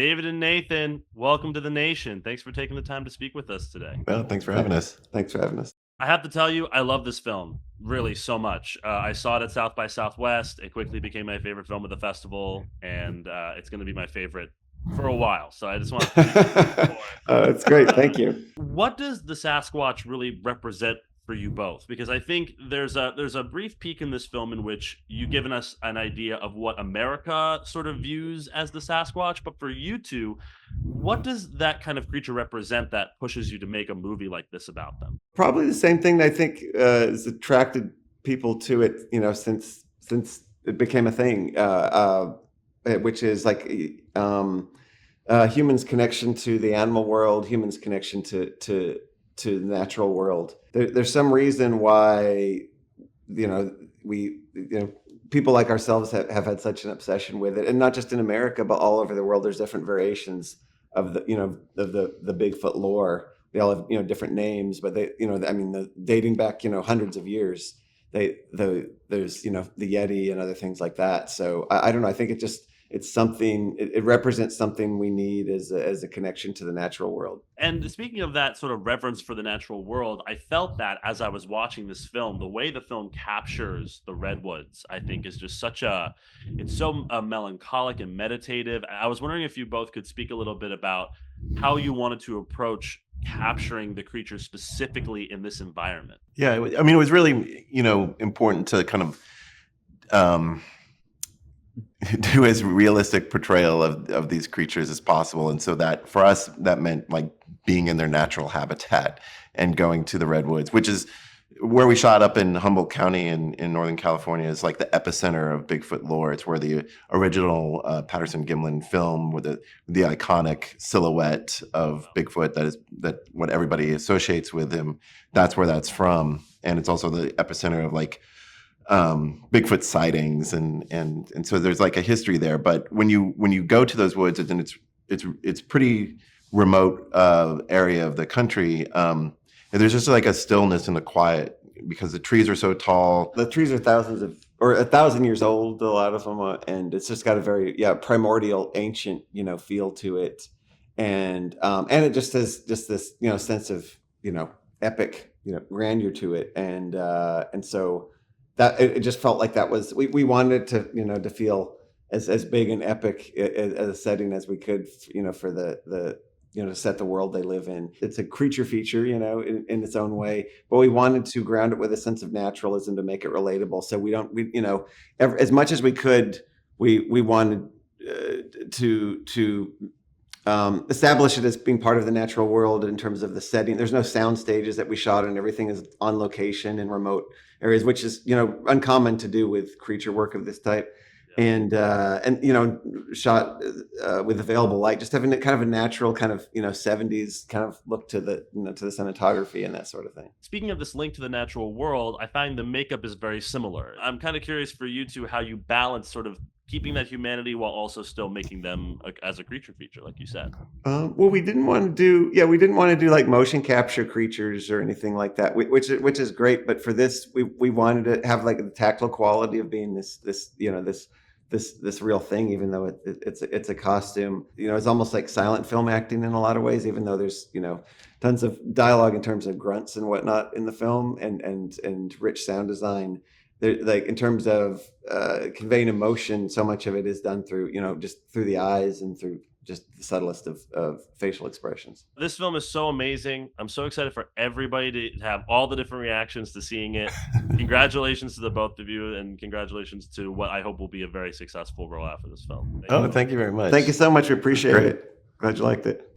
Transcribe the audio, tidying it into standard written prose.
David and Nathan, welcome to the nation. Thanks for taking the time to speak with us today. Well, thanks for having us. Thanks for having us. I have to tell you, I love this film really so much. I saw it at South by Southwest. It quickly became my favorite film of the festival, and it's going to be my favorite for a while. So I just want to It's great. Thank you. What does the Sasquatch really represent for you both? Because I think there's a brief peek in this film in which you've given us an idea of what America sort of views as the Sasquatch, but for you two, what does that kind of creature represent that pushes you to make a movie like this about them? Probably the same thing that I think has attracted people to it, since it became a thing, which is like humans' connection to the animal world, humans' connection to the natural world. There's some reason why, people like ourselves have had such an obsession with it, and not just in America, but all over the world. There's different variations of the Bigfoot lore. They all have, different names, but dating back, hundreds of years, there's, the Yeti and other things like that. So I don't know. I think it's something, it represents something we need as a connection to the natural world. And speaking of that sort of reverence for the natural world, I felt that as I was watching this film, the way the film captures the redwoods, I think is just it's so melancholic and meditative. I was wondering if you both could speak a little bit about how you wanted to approach capturing the creature specifically in this environment. Yeah, it was really, important to kind of do as realistic portrayal of these creatures as possible. And so that for us, that meant like being in their natural habitat and going to the redwoods, which is where we shot up in Humboldt County in Northern California, is like the epicenter of Bigfoot lore. It's where the original Patterson-Gimlin film with the iconic silhouette of Bigfoot that what everybody associates with him, that's where that's from. And it's also the epicenter of like Bigfoot sightings, and so there's like a history there. But when you go to those woods, and it's pretty remote area of the country, and there's just like a stillness and a quiet because the trees are so tall. The trees are 1,000 years old, a lot of them, and it's just got a very primordial, ancient feel to it, and it just has just this sense of epic grandeur to it, and so. That it just felt like that was we wanted to to feel as big and epic as a setting as we could for the to set the world they live in. It's a creature feature in its own way, but we wanted to ground it with a sense of naturalism to make it relatable. So we as much as we could, we wanted to establish it as being part of the natural world in terms of the setting. There's no sound stages that we shot, and everything is on location in remote areas, which is uncommon to do with creature work of this type. And shot with available light, just having kind of a natural kind of 70s kind of look to the to the cinematography and that sort of thing. Speaking of this link to the natural world, I find the makeup is very similar. I'm kind of curious for you two how you balance sort of keeping that humanity while also still making them as a creature feature, like you said. Well, we didn't want to do like motion capture creatures or anything like that, which is great. But for this, we wanted to have like the tactile quality of being this real thing, even though it's a costume. It's almost like silent film acting in a lot of ways, even though there's tons of dialogue in terms of grunts and whatnot in the film, and rich sound design. Like in terms of conveying emotion, so much of it is done through just through the eyes and through just the subtlest of facial expressions. This film is so amazing. I'm so excited for everybody to have all the different reactions to seeing it. Congratulations to the both of you, and congratulations to what I hope will be a very successful rollout for this film. Thank you very much. Thank you so much. We appreciate it. Glad you liked it.